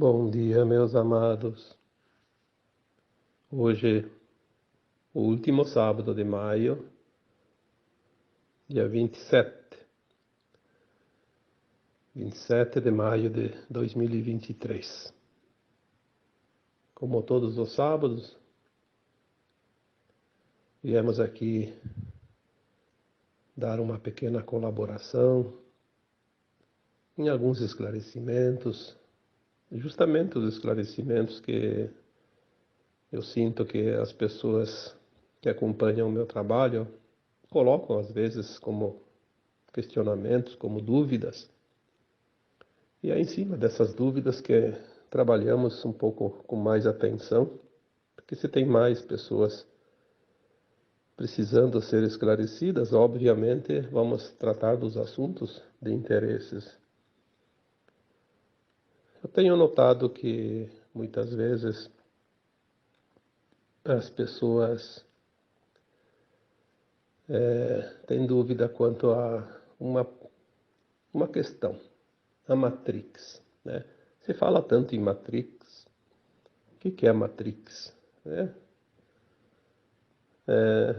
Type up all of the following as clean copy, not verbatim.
Bom dia, meus amados. Hoje, o último sábado de maio, dia 27 de maio de 2023. Como todos os sábados, viemos aqui dar uma pequena colaboração em alguns esclarecimentos, justamente os esclarecimentos que eu sinto que as pessoas que acompanham o meu trabalho colocam às vezes como questionamentos, como dúvidas. E é em cima dessas dúvidas que trabalhamos um pouco com mais atenção, porque se tem mais pessoas precisando ser esclarecidas, obviamente vamos tratar dos assuntos de interesses. Eu tenho notado que muitas vezes as pessoas têm dúvida quanto a uma questão, a Matrix, né? Se fala tanto em Matrix, o que é a Matrix, né?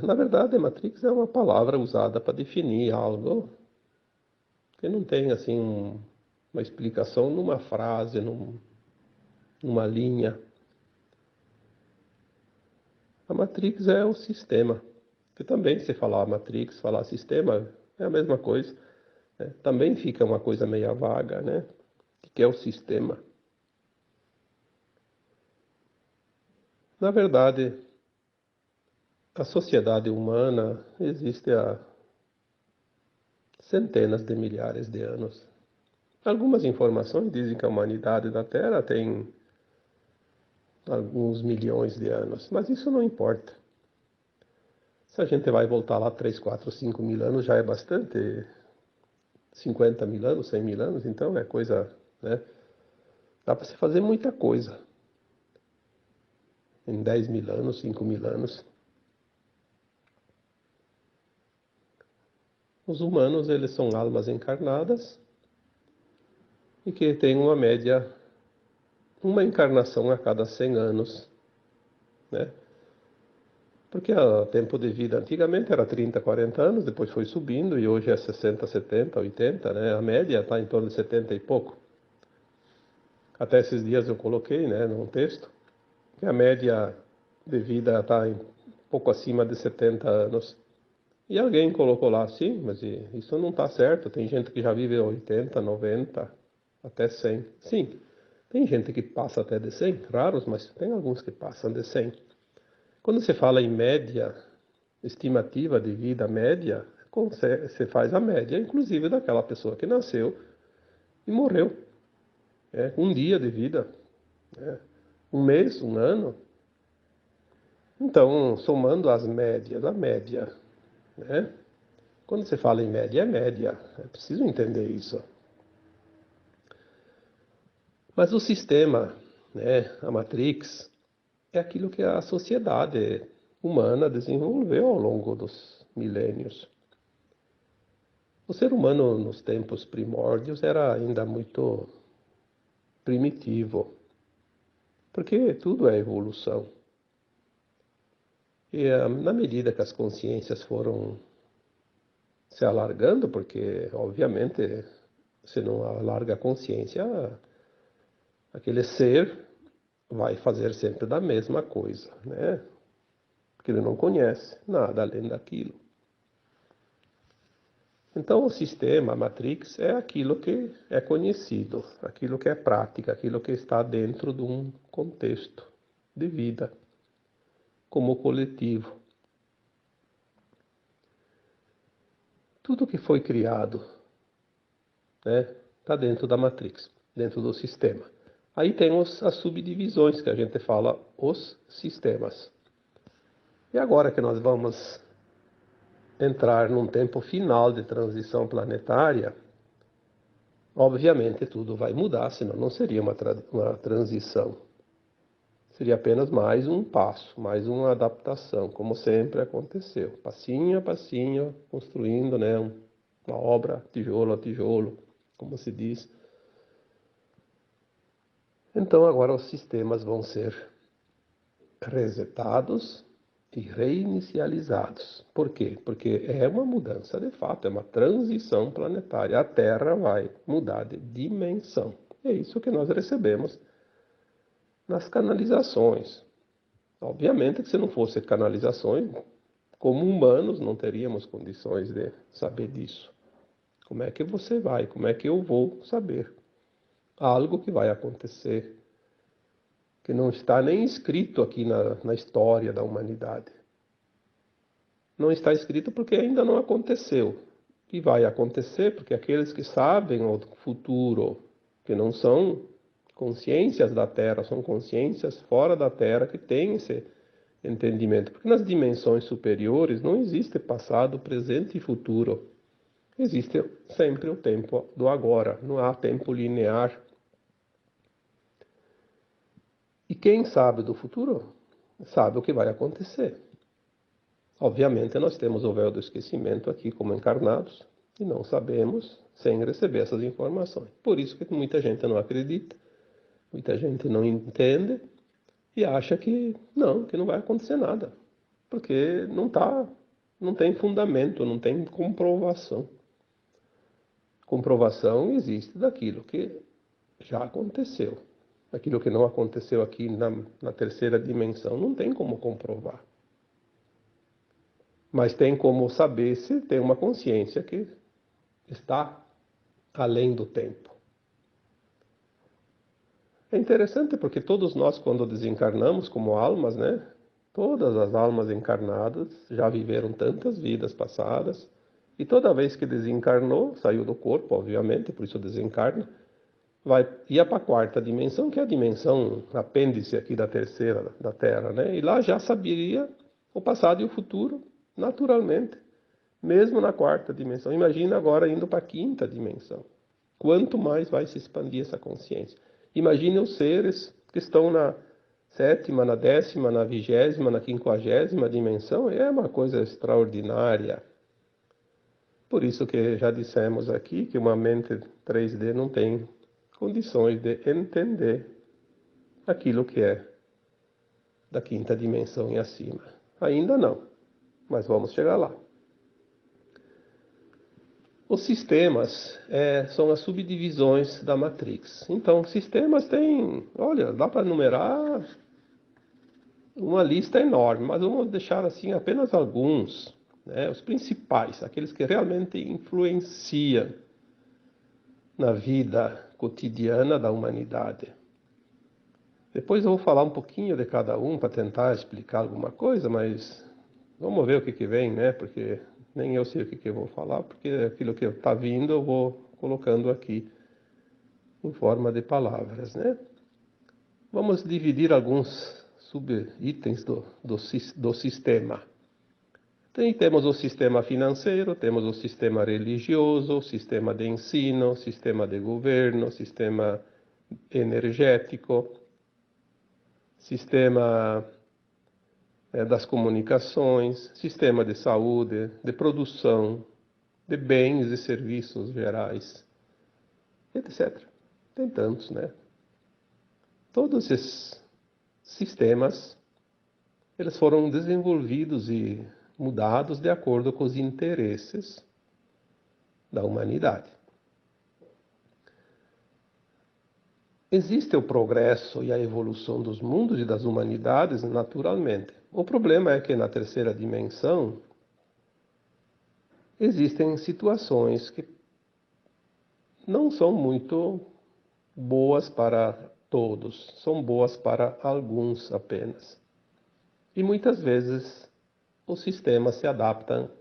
Na verdade, Matrix é uma palavra usada para definir algo que não tem assim uma explicação numa frase, numa linha. A Matrix é o sistema, que também se falar Matrix, falar sistema, é a mesma coisa, né? Também fica uma coisa meio vaga, né? O que é o sistema? Na verdade, a sociedade humana existe há centenas de milhares de anos. Algumas informações dizem que a humanidade da Terra tem alguns milhões de anos, mas isso não importa. Se a gente vai voltar lá 3, 4, 5 mil anos, já é bastante. 50 mil anos, 100 mil anos, então é coisa, né? Dá para se fazer muita coisa em 10 mil anos, 5 mil anos. Os humanos, eles são almas encarnadas e que têm uma média, uma encarnação a cada 100 anos, né? Porque o tempo de vida antigamente era 30, 40 anos, depois foi subindo e hoje é 60, 70, 80, né? A média está em torno de 70 e pouco. Até esses dias eu coloquei, né, num texto, que a média de vida está em pouco acima de 70 anos. E alguém colocou lá, sim, mas isso não está certo. Tem gente que já vive 80, 90, até 100. Sim, tem gente que passa até de 100, raros, mas tem alguns que passam de 100. Quando se fala em média, estimativa de vida média, você faz a média, inclusive daquela pessoa que nasceu e morreu. Um dia de vida, um mês, um ano. Então, somando as médias, a média, né? Quando você fala em média, é média. É preciso entender isso. Mas o sistema, né, a Matrix, é aquilo que a sociedade humana desenvolveu ao longo dos milênios. O ser humano, nos tempos primórdios, era ainda muito primitivo, porque tudo é evolução. E na medida que as consciências foram se alargando, porque, obviamente, se não alarga a consciência, aquele ser vai fazer sempre da mesma coisa, né? Porque ele não conhece nada além daquilo. Então, o sistema, a Matrix, é aquilo que é conhecido, aquilo que é prática, aquilo que está dentro de um contexto de vida, como coletivo. Tudo que foi criado, né, está dentro da Matrix, dentro do sistema. Aí tem as subdivisões que a gente fala, os sistemas. E agora que nós vamos entrar num tempo final de transição planetária, obviamente tudo vai mudar, senão não seria uma transição. Seria apenas mais um passo, mais uma adaptação, como sempre aconteceu. Passinho a passinho, construindo, né, uma obra, tijolo a tijolo, como se diz. Então agora os sistemas vão ser resetados e reinicializados. Por quê? Porque é uma mudança de fato, é uma transição planetária. A Terra vai mudar de dimensão. É isso que nós recebemos nas canalizações. Obviamente que se não fosse canalizações, como humanos não teríamos condições de saber disso. Como é que você vai? Como é que eu vou saber? Algo que vai acontecer, que não está nem escrito aqui na história da humanidade. Não está escrito porque ainda não aconteceu. E vai acontecer porque aqueles que sabem o futuro, que não são consciências da Terra, são consciências fora da Terra que têm esse entendimento. Porque nas dimensões superiores não existe passado, presente e futuro. Existe sempre o tempo do agora, não há tempo linear. E quem sabe do futuro, sabe o que vai acontecer. Obviamente, nós temos o véu do esquecimento aqui como encarnados e não sabemos sem receber essas informações. Por isso que muita gente não acredita, muita gente não entende e acha que não vai acontecer nada, porque não tem fundamento, não tem comprovação. Comprovação existe daquilo que já aconteceu. Aquilo que não aconteceu aqui na terceira dimensão não tem como comprovar. Mas tem como saber se tem uma consciência que está além do tempo. É interessante porque todos nós, quando desencarnamos como almas, né? Todas as almas encarnadas já viveram tantas vidas passadas e toda vez que desencarnou, saiu do corpo, obviamente, por isso desencarna, ia para a quarta dimensão, que é a dimensão apêndice aqui da terceira da Terra, né? E lá já saberia o passado e o futuro naturalmente, mesmo na quarta dimensão. Imagina agora indo para a quinta dimensão. Quanto mais vai se expandir essa consciência? Imagine os seres que estão na sétima, na décima, na vigésima, na quinquagésima dimensão. É uma coisa extraordinária. Por isso que já dissemos aqui que uma mente 3D não tem condições de entender aquilo que é da quinta dimensão e acima. Ainda não, mas vamos chegar lá. Os sistemas são as subdivisões da Matrix. Então, sistemas têm, olha, dá para numerar uma lista enorme, mas vamos deixar assim apenas alguns, né, os principais, aqueles que realmente influenciam na vida cotidiana da humanidade. Depois eu vou falar um pouquinho de cada um para tentar explicar alguma coisa, mas vamos ver o que vem, né? Porque nem eu sei o que eu vou falar, porque aquilo que está vindo eu vou colocando aqui em forma de palavras, né? Vamos dividir alguns subitens do sistema. Temos o sistema financeiro, temos o sistema religioso, o sistema de ensino, o sistema de governo, o sistema energético, sistema das comunicações, sistema de saúde, de produção, de bens e serviços gerais, etc. Tem tantos, né? Todos esses sistemas, eles foram desenvolvidos e mudados de acordo com os interesses da humanidade. Existe o progresso e a evolução dos mundos e das humanidades, naturalmente. O problema é que na terceira dimensão existem situações que não são muito boas para todos, são boas para alguns apenas. E muitas vezes o sistema se adapta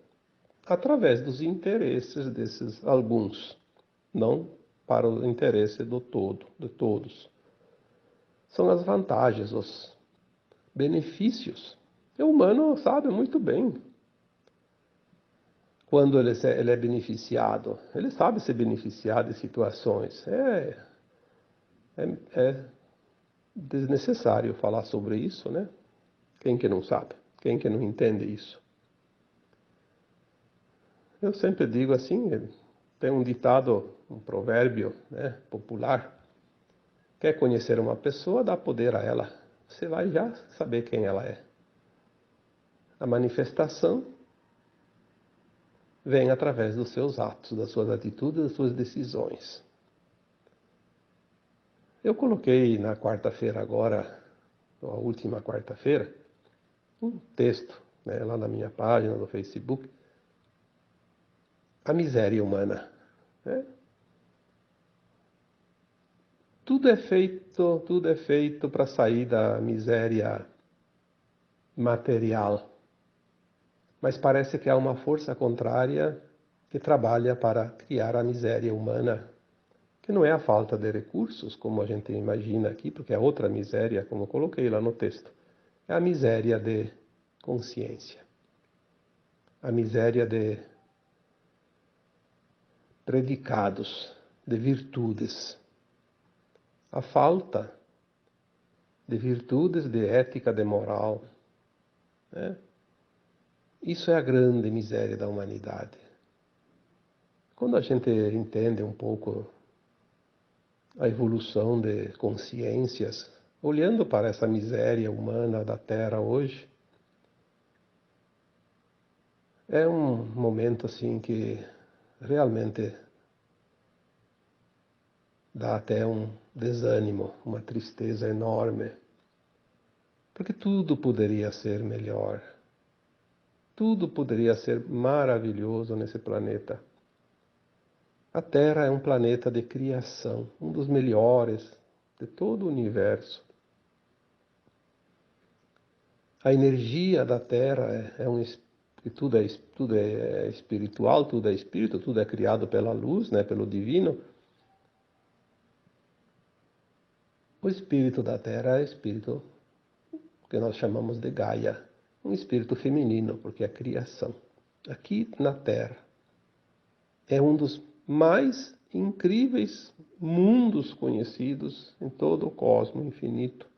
através dos interesses desses alguns, não para o interesse do todo, de todos. São as vantagens, os benefícios. O humano sabe muito bem quando ele é beneficiado. Ele sabe se beneficiar de situações. É desnecessário falar sobre isso, né? Quem que não sabe? Quem que não entende isso? Eu sempre digo assim, tem um ditado, um provérbio, né, popular, Quer conhecer uma pessoa, dá poder a ela. Você vai já saber quem ela é. A manifestação vem através dos seus atos, das suas atitudes, das suas decisões. Eu coloquei na quarta-feira agora, a última quarta-feira, um texto, né, lá na minha página do Facebook, a miséria humana. Né? Tudo é feito para sair da miséria material. Mas parece que há uma força contrária que trabalha para criar a miséria humana, que não é a falta de recursos, como a gente imagina aqui, porque é outra miséria, como eu coloquei lá no texto. É a miséria de consciência. A miséria de predicados, de virtudes. A falta de virtudes, de ética, de moral. Né? Isso é a grande miséria da humanidade. Quando a gente entende um pouco a evolução de consciências, olhando para essa miséria humana da Terra hoje, é um momento assim que realmente dá até um desânimo, uma tristeza enorme, porque tudo poderia ser melhor, tudo poderia ser maravilhoso nesse planeta. A Terra é um planeta de criação, um dos melhores de todo o universo. A energia da Terra tudo é espiritual, tudo é espírito, tudo é criado pela luz, né, pelo divino. O espírito da Terra é espírito que nós chamamos de Gaia, um espírito feminino, porque é a criação. Aqui na Terra é um dos mais incríveis mundos conhecidos em todo o cosmos infinito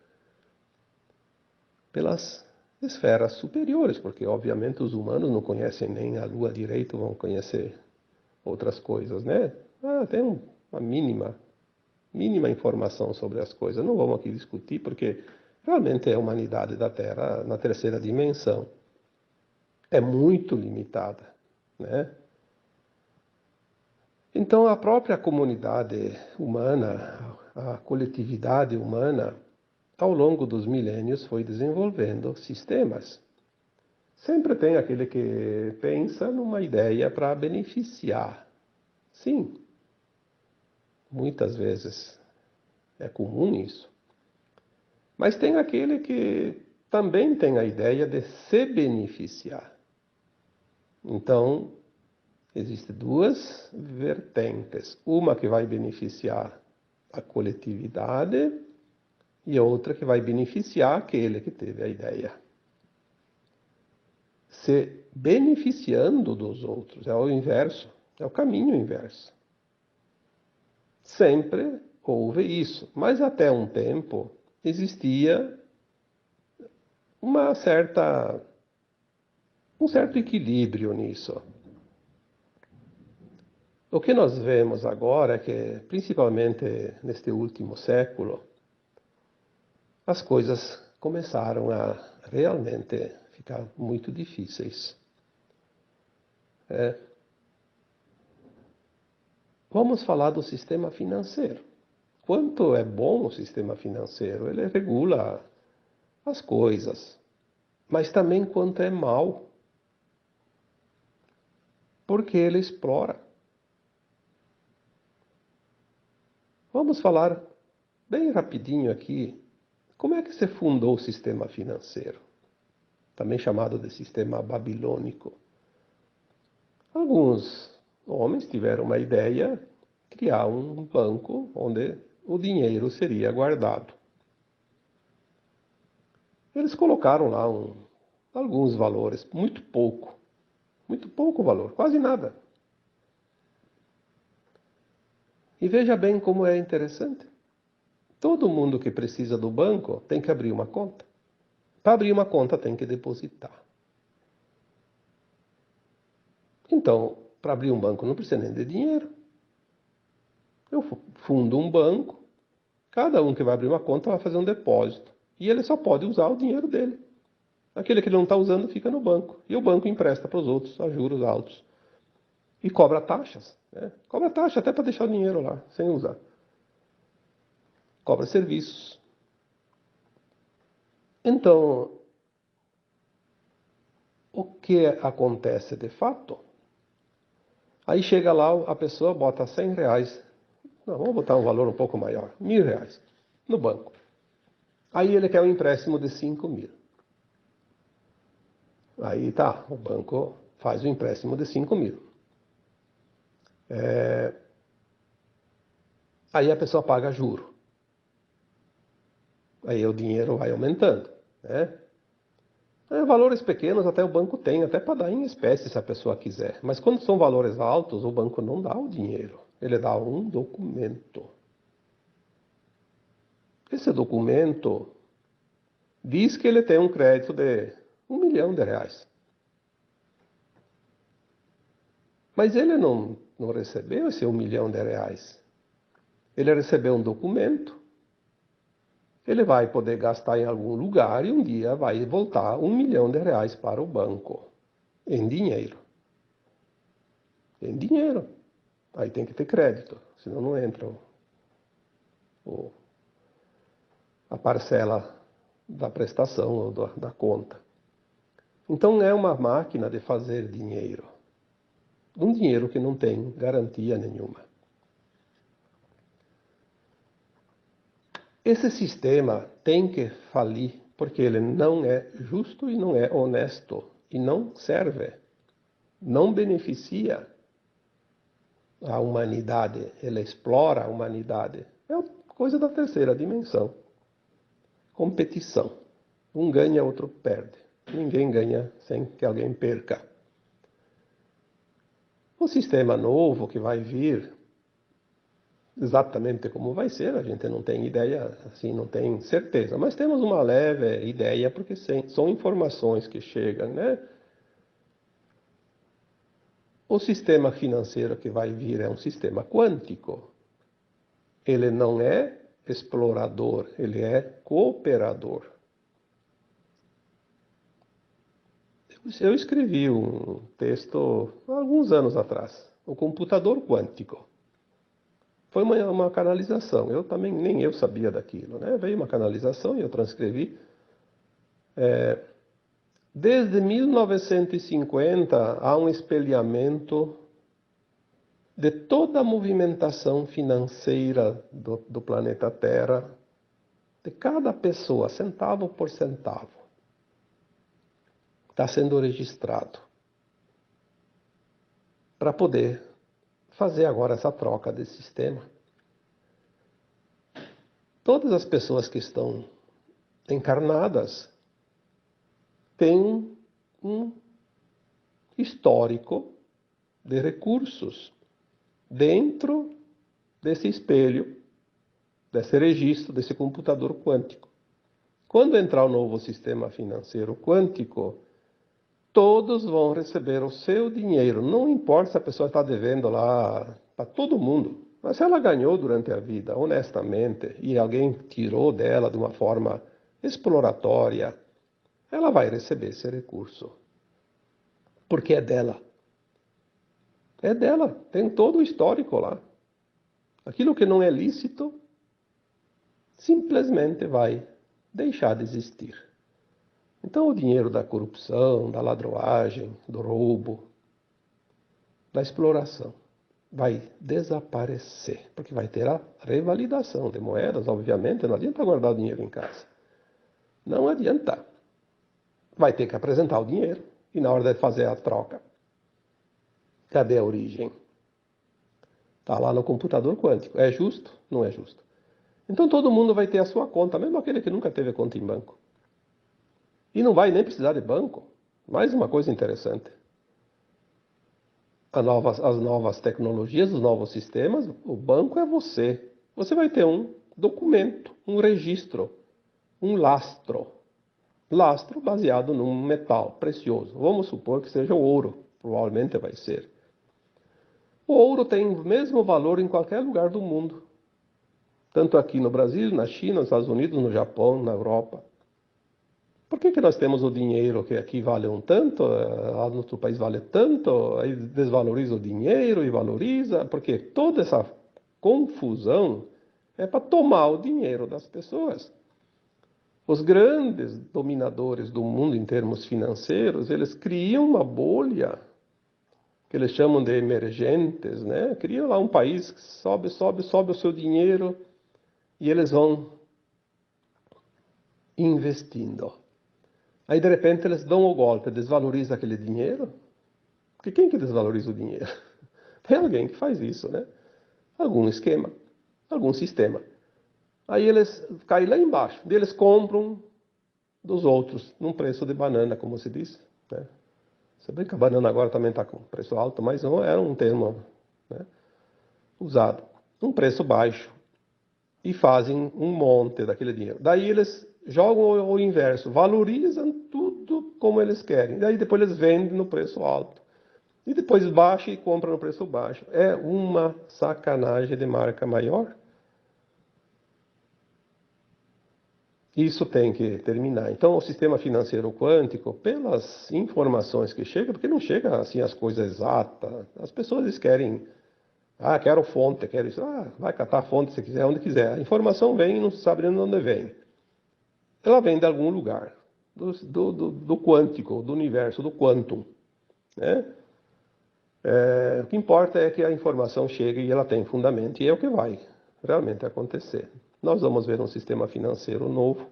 pelas esferas superiores, porque obviamente os humanos não conhecem nem a Lua direito, vão conhecer outras coisas, né? Tem uma mínima informação sobre as coisas. Não vamos aqui discutir, porque realmente a humanidade da Terra, na terceira dimensão, é muito limitada, né? Então, a própria comunidade humana, a coletividade humana, ao longo dos milênios foi desenvolvendo sistemas. Sempre tem aquele que pensa numa ideia para beneficiar. Sim, muitas vezes é comum isso. Mas tem aquele que também tem a ideia de se beneficiar. Então, existem duas vertentes. Uma que vai beneficiar a coletividade e outra que vai beneficiar aquele que teve a ideia. Se beneficiando dos outros, é o inverso, é o caminho inverso. Sempre houve isso, mas até um tempo existia um certo equilíbrio nisso. O que nós vemos agora é que, principalmente neste último século, as coisas começaram a realmente ficar muito difíceis. Vamos falar do sistema financeiro. Quanto é bom o sistema financeiro? Ele regula as coisas, mas também quanto é mal, porque ele explora. Vamos falar bem rapidinho aqui como é que se fundou o sistema financeiro, também chamado de sistema babilônico. Alguns homens tiveram uma ideia de criar um banco onde o dinheiro seria guardado. Eles colocaram lá alguns valores, muito pouco valor, quase nada. E veja bem como é interessante. Todo mundo que precisa do banco tem que abrir uma conta. Para abrir uma conta tem que depositar. Então, para abrir um banco não precisa nem de dinheiro. Eu fundo um banco, Cada um que vai abrir uma conta vai fazer um depósito. E ele só pode usar o dinheiro dele. Aquele que ele não está usando fica no banco. E o banco empresta para os outros a juros altos. E cobra taxas. Né? Cobra taxa até para deixar o dinheiro lá, sem usar. Cobra serviços. Então, o que acontece de fato? Aí chega lá, a pessoa bota R$100. Não, vamos botar um valor um pouco maior, R$1.000 no banco. Aí ele quer um empréstimo de 5.000. Aí tá, o banco faz o empréstimo de 5.000. Aí a pessoa paga juro. Aí o dinheiro vai aumentando, né? Valores pequenos até o banco tem, até para dar em espécie se a pessoa quiser. Mas quando são valores altos, o banco não dá o dinheiro. Ele dá um documento. Esse documento diz que ele tem um crédito de R$1.000.000. Mas ele não recebeu esse R$1.000.000. Ele recebeu um documento. Ele vai poder gastar em algum lugar e um dia vai voltar R$1.000.000 para o banco. Em dinheiro. Em dinheiro. Aí tem que ter crédito, senão não entra a parcela da prestação ou da conta. Então é uma máquina de fazer dinheiro. Um dinheiro que não tem garantia nenhuma. Esse sistema tem que falir porque ele não é justo e não é honesto e não serve, não beneficia a humanidade, ele explora a humanidade. É coisa da terceira dimensão. Competição. Um ganha, outro perde. Ninguém ganha sem que alguém perca. O sistema novo que vai vir, exatamente como vai ser, a gente não tem ideia, assim, não tem certeza. Mas temos uma leve ideia, porque são informações que chegam, né? O sistema financeiro que vai vir é um sistema quântico. Ele não é explorador, ele é cooperador. Eu escrevi um texto há alguns anos atrás, o computador quântico. Foi uma canalização, eu também, nem eu sabia daquilo, né? Veio uma canalização e eu transcrevi. Desde 1950 há um espelhamento de toda a movimentação financeira do planeta Terra, de cada pessoa, centavo por centavo. Está sendo registrado. Para poder fazer agora essa troca de sistema. Todas as pessoas que estão encarnadas têm um histórico de recursos dentro desse espelho, desse registro, desse computador quântico. Quando entrar o novo sistema financeiro quântico, todos vão receber o seu dinheiro. Não importa se a pessoa está devendo lá para todo mundo. Mas se ela ganhou durante a vida, honestamente, e alguém tirou dela de uma forma exploratória, ela vai receber esse recurso. Porque é dela. É dela. Tem todo o histórico lá. Aquilo que não é lícito, simplesmente vai deixar de existir. Então o dinheiro da corrupção, da ladroagem, do roubo, da exploração, vai desaparecer, porque vai ter a revalidação de moedas, obviamente, não adianta guardar o dinheiro em casa. Não adianta. Vai ter que apresentar o dinheiro, e na hora de fazer a troca, cadê a origem? Está lá no computador quântico. É justo? Não é justo. Então todo mundo vai ter a sua conta, mesmo aquele que nunca teve conta em banco. E não vai nem precisar de banco. Mais uma coisa interessante. As novas tecnologias, os novos sistemas, o banco é você. Você vai ter um documento, um registro, um lastro. Lastro baseado num metal precioso. Vamos supor que seja o ouro. Provavelmente vai ser. O ouro tem o mesmo valor em qualquer lugar do mundo. tanto aqui no Brasil, na China, nos Estados Unidos, no Japão, na Europa. Por que nós temos o dinheiro que aqui vale um tanto, lá no outro país vale tanto, aí desvaloriza o dinheiro e valoriza? Porque toda essa confusão é para tomar o dinheiro das pessoas. Os grandes dominadores do mundo em termos financeiros, eles criam uma bolha, que eles chamam de emergentes, né? Criam lá um país que sobe o seu dinheiro e eles vão investindo. Aí, de repente, eles dão o golpe, desvalorizam aquele dinheiro. Porque quem que desvaloriza o dinheiro? Tem alguém que faz isso, né? Algum esquema, algum sistema. Aí eles caem lá embaixo, eles compram dos outros, num preço de banana, como se diz, né? Se bem que a banana agora também está com preço alto, mas não era um termo, né, usado. Um preço baixo. E fazem um monte daquele dinheiro. Daí eles jogam o inverso, valorizam tudo como eles querem. Daí depois eles vendem no preço alto. E depois baixa e compra no preço baixo. É uma sacanagem de marca maior. Isso tem que terminar. Então, o sistema financeiro quântico, pelas informações que chegam, porque não chega assim as coisas exatas, as pessoas querem, quero fonte, quero isso, vai catar a fonte se quiser, onde quiser. A informação vem e não se sabe de onde vem. Ela vem de algum lugar, do quântico, do universo, do quantum, né? O que importa é que a informação chegue e ela tem fundamento, e é o que vai realmente acontecer. Nós vamos ver um sistema financeiro novo.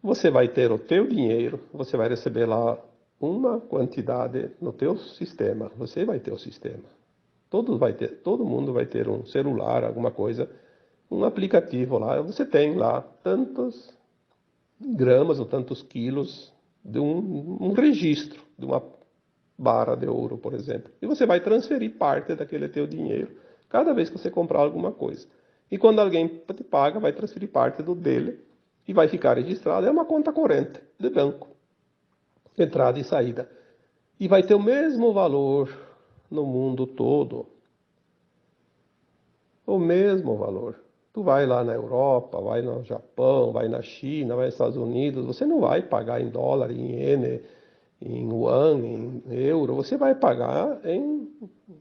Você vai ter o teu dinheiro, você vai receber lá uma quantidade no teu sistema. Você vai ter o sistema. Todo mundo vai ter um celular, alguma coisa, um aplicativo lá. Você tem lá tantos gramas ou tantos quilos de um registro, de uma barra de ouro, por exemplo. E você vai transferir parte daquele teu dinheiro cada vez que você comprar alguma coisa. E quando alguém te paga, vai transferir parte do dele e vai ficar registrado. É uma conta corrente de banco, entrada e saída. E vai ter o mesmo valor no mundo todo. O mesmo valor. Tu vai lá na Europa, vai no Japão, vai na China, vai nos Estados Unidos, você não vai pagar em dólar, em iene, em yuan, em euro, você vai pagar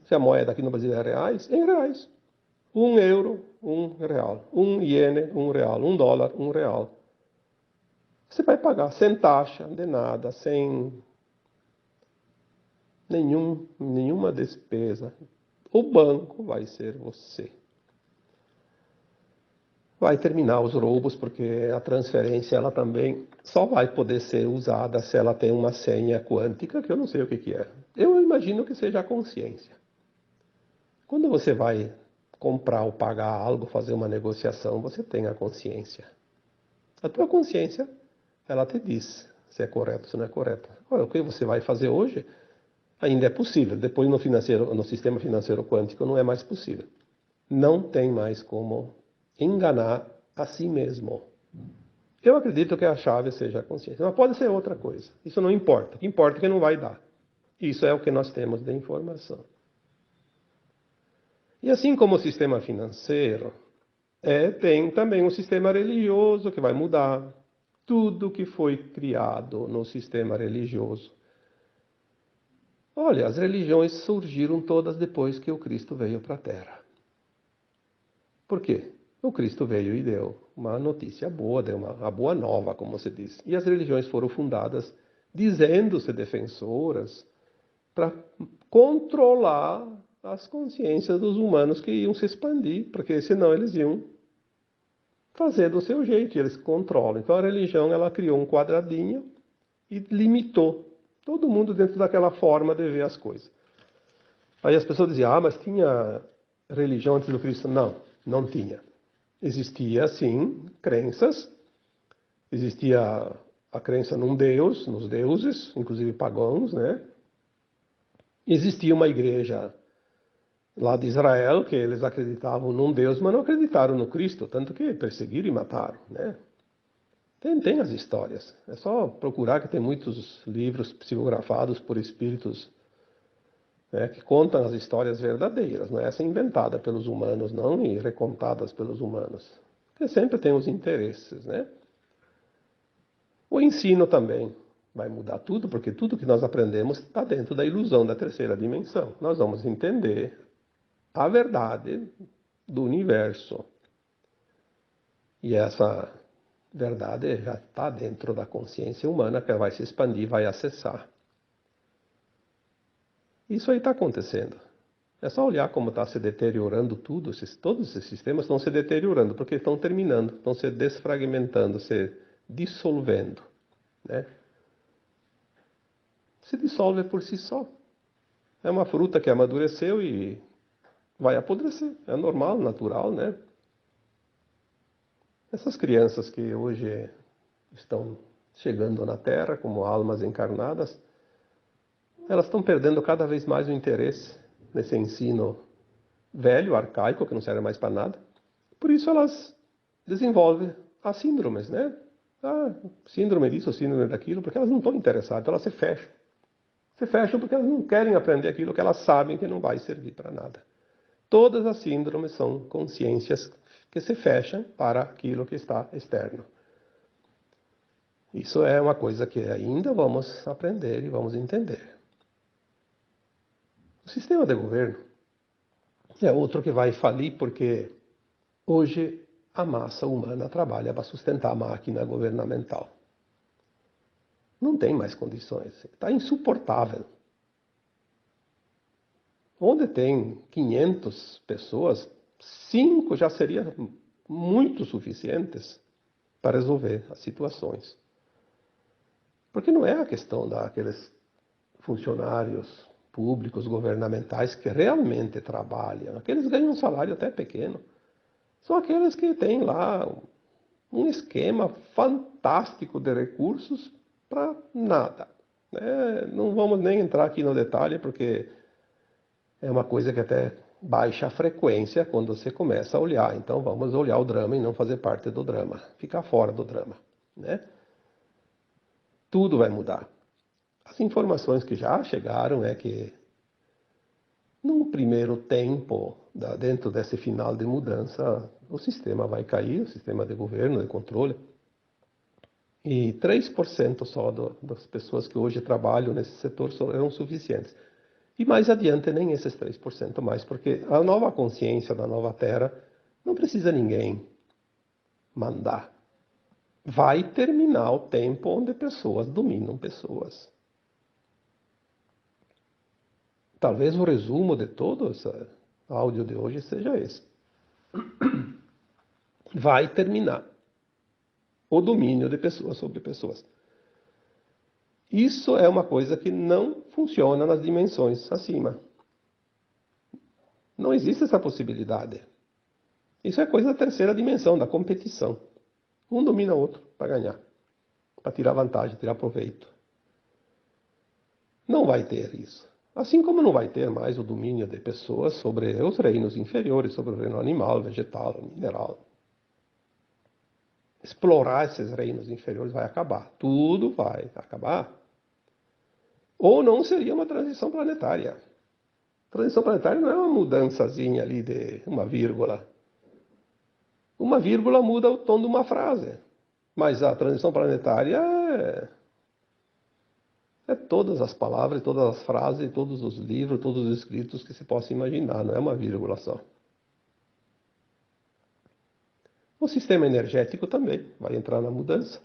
se a moeda aqui no Brasil é reais, em reais. 1 euro, 1 real. 1 iene, 1 real. 1 dólar, 1 real. Você vai pagar sem taxa, de nada, sem nenhuma despesa. O banco vai ser você. Vai terminar os roubos, porque a transferência ela também só vai poder ser usada se ela tem uma senha quântica, que eu não sei o que é. Eu imagino que seja a consciência. Quando você vai comprar ou pagar algo, fazer uma negociação, você tem a consciência. A tua consciência, ela te diz se é correto ou se não é correto. Olha, o que você vai fazer hoje ainda é possível. Depois no sistema financeiro quântico não é mais possível. Não tem mais como enganar a si mesmo. Eu acredito que a chave seja a consciência, mas pode ser outra coisa. Isso não importa. O que importa é que não vai dar. Isso é o que nós temos de informação. E assim como o sistema financeiro, tem também um sistema religioso que vai mudar. Tudo que foi criado no sistema religioso. Olha, as religiões surgiram todas depois que o Cristo veio para a Terra. Por quê? O Cristo veio e deu uma notícia boa, deu uma boa nova, como se diz. E as religiões foram fundadas dizendo-se defensoras para controlar as consciências dos humanos que iam se expandir, porque senão eles iam fazer do seu jeito, e eles controlam. Então a religião ela criou um quadradinho e limitou todo mundo dentro daquela forma de ver as coisas. Aí as pessoas diziam, mas tinha religião antes do Cristo? Não, não tinha. Existia, sim, crenças. Existia a crença num Deus, nos deuses, inclusive pagãos, né? Existia uma igreja lá de Israel, que eles acreditavam num Deus, mas não acreditaram no Cristo, tanto que perseguiram e mataram, né? Tem as histórias. É só procurar que tem muitos livros psicografados por espíritos né, que contam as histórias verdadeiras, não é essa inventada pelos humanos, não, e recontadas pelos humanos. Porque sempre tem os interesses, né? O ensino também vai mudar tudo, porque tudo que nós aprendemos está dentro da ilusão da terceira dimensão. Nós vamos entender a verdade do universo. E essa verdade já está dentro da consciência humana, que ela vai se expandir, vai acessar. Isso aí está acontecendo. É só olhar como está se deteriorando tudo. Todos esses sistemas estão se deteriorando, porque estão terminando, estão se desfragmentando, se dissolvendo, né? Se dissolve por si só. É uma fruta que amadureceu e vai apodrecer. É normal, natural, né? Essas crianças que hoje estão chegando na Terra como almas encarnadas, elas estão perdendo cada vez mais o interesse nesse ensino velho, arcaico, que não serve mais para nada. Por isso elas desenvolvem as síndromes, né? Ah, síndrome disso, síndrome daquilo, porque elas não estão interessadas, elas se fecham. Se fecham porque elas não querem aprender aquilo que elas sabem que não vai servir para nada. Todas as síndromes são consciências que se fecham para aquilo que está externo. Isso é uma coisa que ainda vamos aprender e vamos entender. O sistema de governo é outro que vai falir porque hoje a massa humana trabalha para sustentar a máquina governamental. Não tem mais condições, está insuportável. Onde tem 500 pessoas, 5 já seriam muito suficientes para resolver as situações. Porque não é a questão daqueles funcionários públicos, governamentais, que realmente trabalham. Aqueles ganham um salário até pequeno. São aqueles que têm lá um esquema fantástico de recursos para nada. Não vamos nem entrar aqui no detalhe, porque é uma coisa que até baixa a frequência quando você começa a olhar. Então vamos olhar o drama e não fazer parte do drama. Ficar fora do drama, né? Tudo vai mudar. As informações que já chegaram é que, num primeiro tempo, dentro desse final de mudança, o sistema vai cair, o sistema de governo, de controle, e 3% só das pessoas que hoje trabalham nesse setor serão suficientes. E mais adiante, nem esses 3% mais, porque a nova consciência da nova Terra não precisa ninguém mandar. Vai terminar o tempo onde pessoas dominam pessoas. Talvez o resumo de todo esse áudio de hoje seja esse. Vai terminar o domínio de pessoas sobre pessoas. Isso é uma coisa que não funciona nas dimensões acima. Não existe essa possibilidade. Isso é coisa da terceira dimensão, da competição. Um domina o outro para ganhar, para tirar vantagem, tirar proveito. Não vai ter isso. Assim como não vai ter mais o domínio de pessoas sobre os reinos inferiores, sobre o reino animal, vegetal, mineral. Explorar esses reinos inferiores vai acabar. Tudo vai acabar. Ou não seria uma transição planetária. Transição planetária não é uma mudançazinha ali de uma vírgula. Uma vírgula muda o tom de uma frase. Mas a transição planetária é todas as palavras, todas as frases, todos os livros, todos os escritos que se possa imaginar. Não é uma vírgula só. O sistema energético também vai entrar na mudança.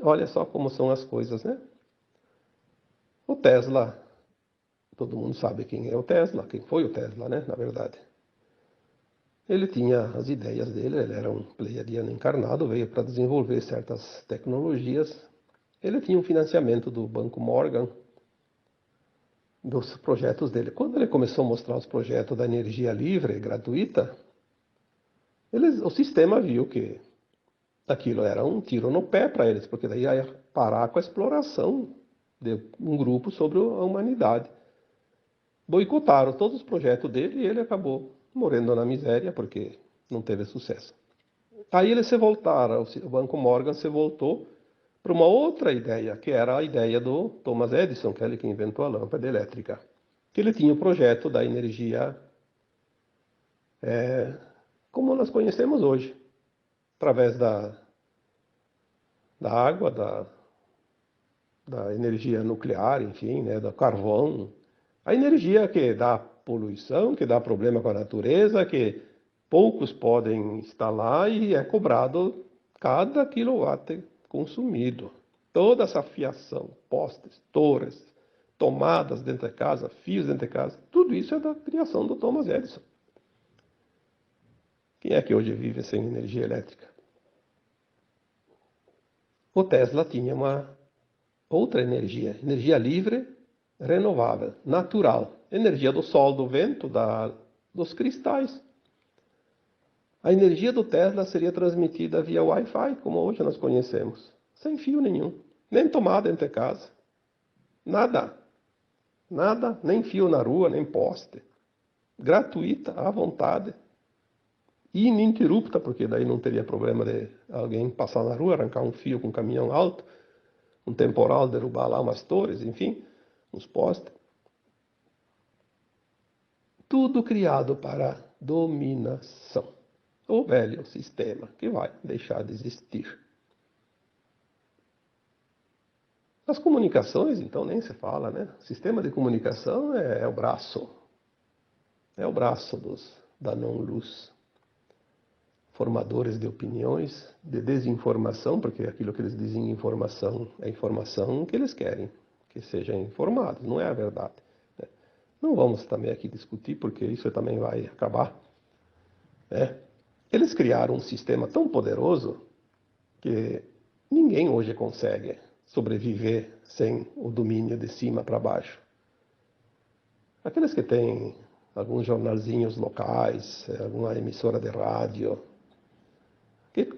Olha só como são as coisas, né? O Tesla, todo mundo sabe quem é o Tesla, quem foi o Tesla, né? Na verdade. Ele tinha as ideias dele, ele era um pleiadiano encarnado, veio para desenvolver certas tecnologias. Ele tinha um financiamento do Banco Morgan, dos projetos dele. Quando ele começou a mostrar os projetos da energia livre, gratuita, o sistema viu que aquilo era um tiro no pé para eles, porque daí ia parar com a exploração de um grupo sobre a humanidade. Boicotaram todos os projetos dele e ele acabou morrendo na miséria porque não teve sucesso. Aí eles se voltaram, o Banco Morgan se voltou para uma outra ideia, que era a ideia do Thomas Edison, que é ele que inventou a lâmpada elétrica. Que ele tinha o projeto da energia como nós conhecemos hoje, através da água, da energia nuclear, enfim, né, do carvão, a energia que dá poluição, que dá problema com a natureza, que poucos podem instalar e é cobrado cada quilowatt consumido. Toda essa fiação, postes, torres, tomadas dentro de casa, fios dentro de casa, tudo isso é da criação do Thomas Edison. Quem é que hoje vive sem energia elétrica? O Tesla tinha uma outra energia livre, renovável, natural, energia do sol, do vento, dos cristais. A energia do Tesla seria transmitida via Wi-Fi, como hoje nós conhecemos, sem fio nenhum, nem tomada entre casa, nada, nem fio na rua, nem poste, gratuita, à vontade, ininterrupta, porque daí não teria problema de alguém passar na rua, arrancar um fio com um caminhão alto, um temporal, derrubar lá umas torres, enfim, uns postes. Tudo criado para dominação. O velho sistema que vai deixar de existir. As comunicações, então, nem se fala, né? O sistema de comunicação é o braço. É o braço da não-luz. Formadores de opiniões, de desinformação, porque aquilo que eles dizem informação é informação que eles querem que sejam informados, não é a verdade. Né? Não vamos também aqui discutir, porque isso também vai acabar. Né? Eles criaram um sistema tão poderoso que ninguém hoje consegue sobreviver sem o domínio de cima para baixo. Aqueles que têm alguns jornalzinhos locais, alguma emissora de rádio, que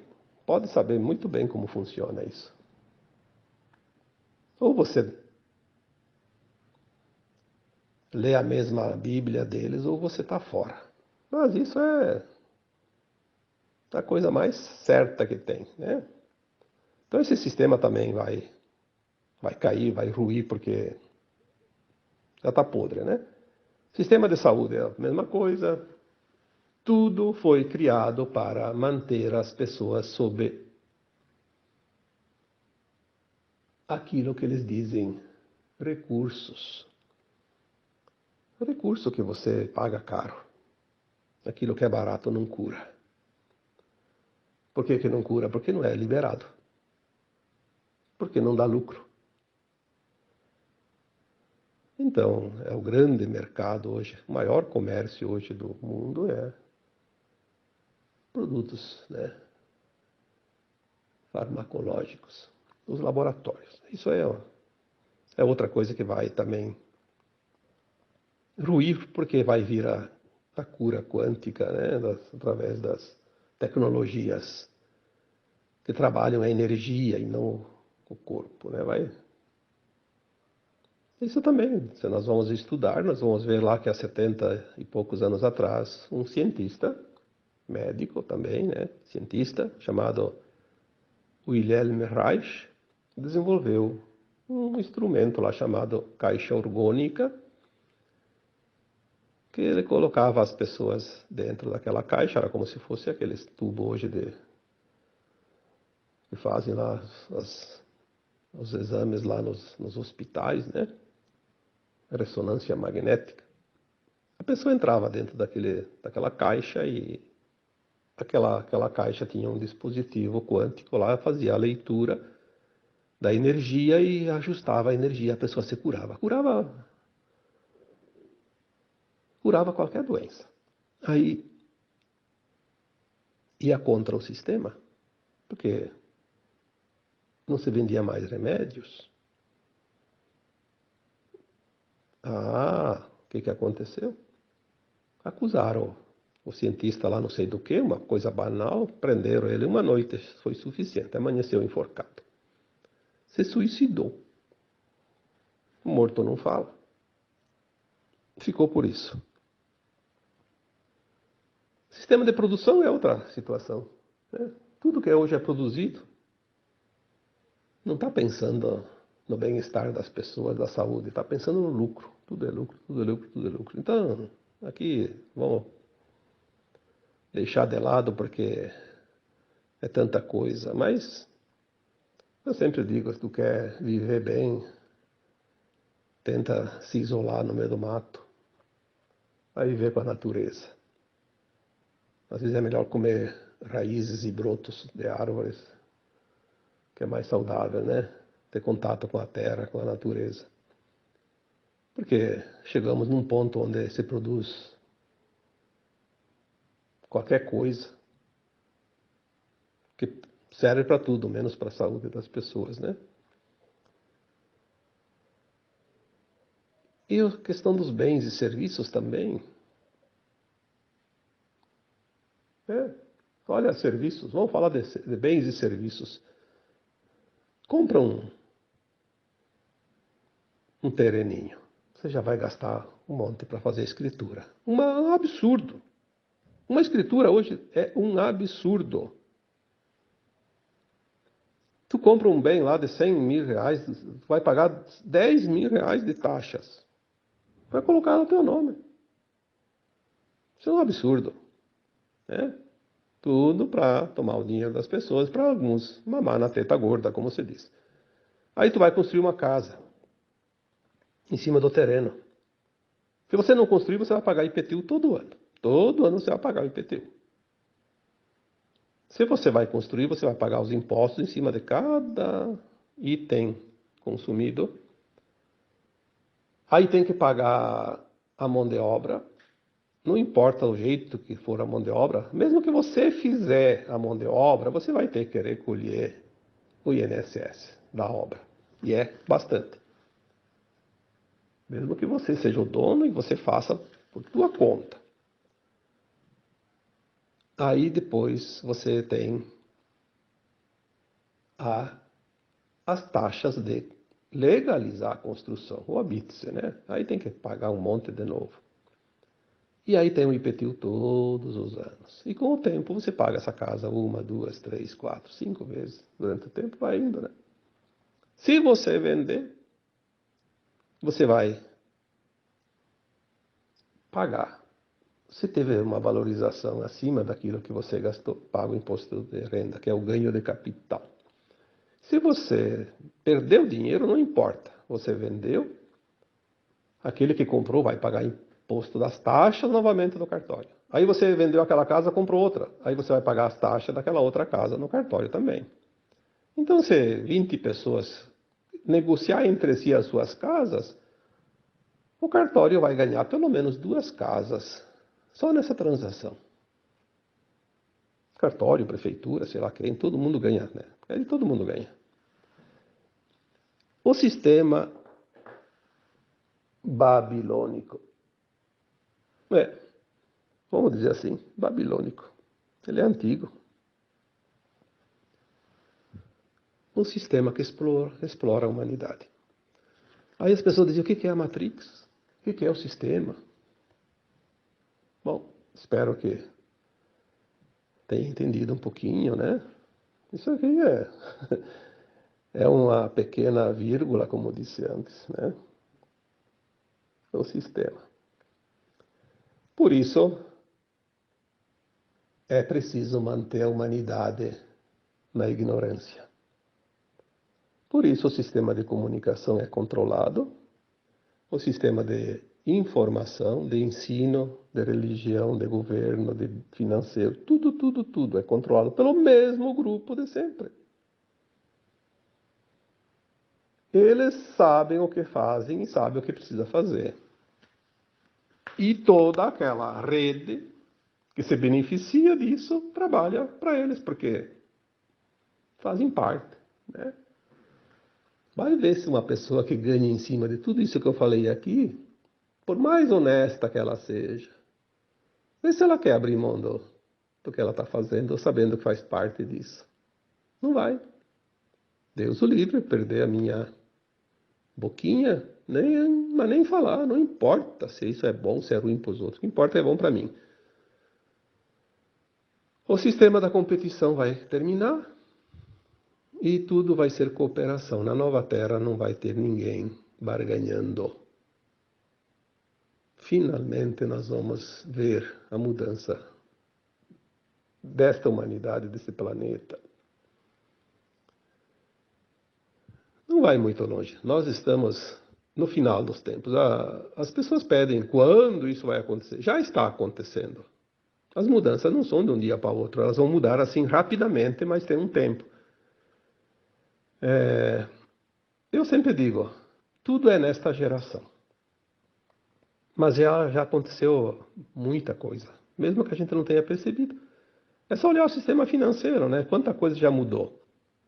pode saber muito bem como funciona isso. Ou você lê a mesma Bíblia deles, ou você está fora. Mas isso é a coisa mais certa que tem, né? Então esse sistema também vai cair, vai ruir, porque já está podre, né? Sistema de saúde é a mesma coisa. Tudo foi criado para manter as pessoas sob aquilo que eles dizem recursos. O recurso que você paga caro. Aquilo que é barato não cura. Por que não cura? Porque não é liberado. Porque não dá lucro. Então, é o grande mercado hoje, o maior comércio hoje do mundo é produtos, né, farmacológicos, os laboratórios. Isso é outra coisa que vai também ruir, porque vai vir a cura quântica, né, através das tecnologias que trabalham a energia e não o corpo, né, Isso também, se nós vamos estudar, nós vamos ver lá que há 70 e poucos anos atrás, um cientista, médico também, né, cientista, chamado Wilhelm Reich, desenvolveu um instrumento lá chamado caixa orgônica, que ele colocava as pessoas dentro daquela caixa, era como se fosse aqueles tubos hoje que fazem lá os exames lá nos hospitais, né? Ressonância magnética. A pessoa entrava dentro daquela caixa e aquela caixa tinha um dispositivo quântico lá, fazia a leitura da energia e ajustava a energia, a pessoa se curava. Curava qualquer doença. Aí ia contra o sistema, porque não se vendia mais remédios. O que aconteceu? Acusaram o cientista lá não sei do que, uma coisa banal, prenderam ele uma noite, foi suficiente, amanheceu enforcado. Se suicidou. O morto não fala. Ficou por isso. Sistema de produção é outra situação. Né? Tudo que hoje é produzido não está pensando no bem-estar das pessoas, da saúde, está pensando no lucro. Tudo é lucro, tudo é lucro, tudo é lucro. Então, aqui, vamos deixar de lado porque é tanta coisa. Mas eu sempre digo, se tu quer viver bem, tenta se isolar no meio do mato, vai viver com a natureza. Às vezes é melhor comer raízes e brotos de árvores, que é mais saudável, né? Ter contato com a terra, com a natureza. Porque chegamos num ponto onde se produz qualquer coisa que serve para tudo, menos para a saúde das pessoas, né? E a questão dos bens e serviços também. Olha, serviços, vamos falar de bens e serviços. Compra um terreninho. Você já vai gastar um monte para fazer escritura. Um absurdo. Uma escritura hoje é um absurdo. Tu compra um bem lá de 100 mil reais, vai pagar 10 mil reais de taxas. Vai colocar no teu nome. Isso é um absurdo. Né? Tudo para tomar o dinheiro das pessoas, para alguns mamar na teta gorda, como se diz. Aí tu vai construir uma casa em cima do terreno. Se você não construir, você vai pagar IPTU todo ano. Todo ano você vai pagar o IPTU. Se você vai construir, você vai pagar os impostos em cima de cada item consumido. Aí tem que pagar a mão de obra. Não importa o jeito que for a mão de obra, mesmo que você fizer a mão de obra, você vai ter que recolher o INSS da obra. E é bastante. Mesmo que você seja o dono e você faça por tua conta. Aí depois você tem as taxas de legalizar a construção, o habite-se, né? Aí tem que pagar um monte de novo. E aí tem o IPTU todos os anos. E com o tempo você paga essa casa 1, 2, 3, 4, 5 vezes. Durante o tempo vai indo, né? Se você vender, você vai pagar. Se teve uma valorização acima daquilo que você gastou, paga o imposto de renda, que é o ganho de capital. Se você perdeu dinheiro, não importa. Você vendeu, aquele que comprou vai pagar imposto das taxas novamente no cartório. Aí você vendeu aquela casa, comprou outra. Aí você vai pagar as taxas daquela outra casa no cartório também. Então, se 20 pessoas negociar entre si as suas casas, o cartório vai ganhar pelo menos 2 casas só nessa transação. Cartório, prefeitura, sei lá quem, todo mundo ganha, né? Aí todo mundo ganha. O sistema babilônico. Vamos dizer assim, babilônico. Ele é antigo. Um sistema que explora a humanidade. Aí as pessoas dizem, o que é a Matrix? O que é o sistema? Bom, espero que tenha entendido um pouquinho, né? Isso aqui é uma pequena vírgula, como disse antes, né? O sistema. Por isso, é preciso manter a humanidade na ignorância. Por isso o sistema de comunicação é controlado, o sistema de informação, de ensino, de religião, de governo, de financeiro, tudo é controlado pelo mesmo grupo de sempre. Eles sabem o que fazem e sabem o que precisa fazer. E toda aquela rede que se beneficia disso trabalha para eles, porque fazem parte, né? Vai ver se uma pessoa que ganha em cima de tudo isso que eu falei aqui, por mais honesta que ela seja, vê se ela quer abrir mão do que ela está fazendo, sabendo que faz parte disso. Não vai. Deus o livre, perder a minha boquinha, mas nem falar, não importa se isso é bom, se é ruim para os outros, o que importa é bom para mim. O sistema da competição vai terminar, E tudo vai ser cooperação. Na nova terra não vai ter ninguém barganhando. Finalmente nós vamos ver a mudança desta humanidade, desse planeta. Não vai muito longe. Nós estamos no final dos tempos. As pessoas pedem quando isso vai acontecer. Já está acontecendo. As mudanças não são de um dia para o outro. Elas vão mudar assim rapidamente, mas tem um tempo. Eu sempre digo, tudo é nesta geração. Mas já aconteceu muita coisa, mesmo que a gente não tenha percebido. É só olhar o sistema financeiro, né? Quanta coisa já mudou.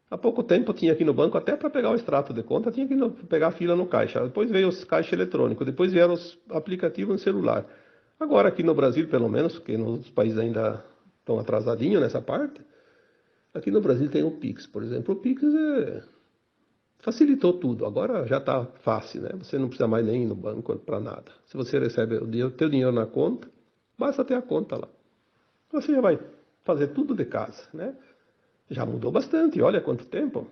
Há pouco tempo eu tinha aqui no banco, até para pegar o extrato de conta, tinha que pegar a fila no caixa. Depois veio os caixas eletrônicos, depois vieram os aplicativos no celular. Agora aqui no Brasil, pelo menos, porque nos outros países ainda estão atrasadinhos nessa parte, aqui no Brasil tem o Pix, por exemplo. O Pix facilitou tudo. Agora já está fácil, né? Você não precisa mais nem ir no banco para nada. Se você recebe o teu dinheiro na conta, basta ter a conta lá. Você já vai fazer tudo de casa, né? Já mudou bastante. Olha quanto tempo.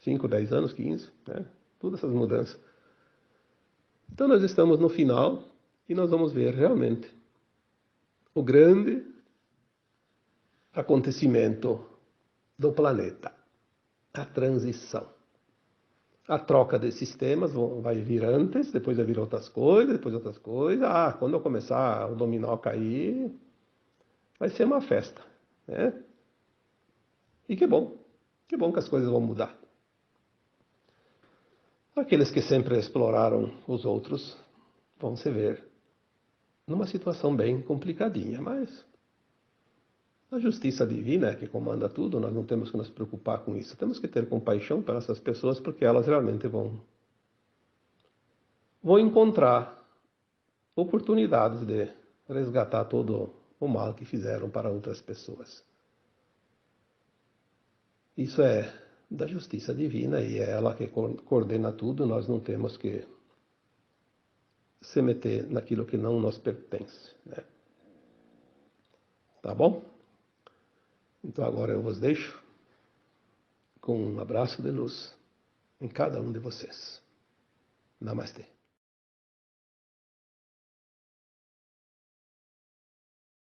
5, 10 anos, 15, né? Todas essas mudanças. Então nós estamos no final e nós vamos ver realmente o grande acontecimento do planeta, a transição. A troca de sistemas vai vir antes, depois vai vir outras coisas, depois outras coisas. Quando eu começar o dominó a cair, vai ser uma festa, né? E que bom que as coisas vão mudar. Aqueles que sempre exploraram os outros vão se ver numa situação bem complicadinha, mas a justiça divina é que comanda tudo, nós não temos que nos preocupar com isso. Temos que ter compaixão para essas pessoas, porque elas realmente vão encontrar oportunidades de resgatar todo o mal que fizeram para outras pessoas. Isso é da justiça divina e é ela que coordena tudo, nós não temos que se meter naquilo que não nos pertence, né? Tá bom? Então agora eu vos deixo com um abraço de luz em cada um de vocês. Namastê.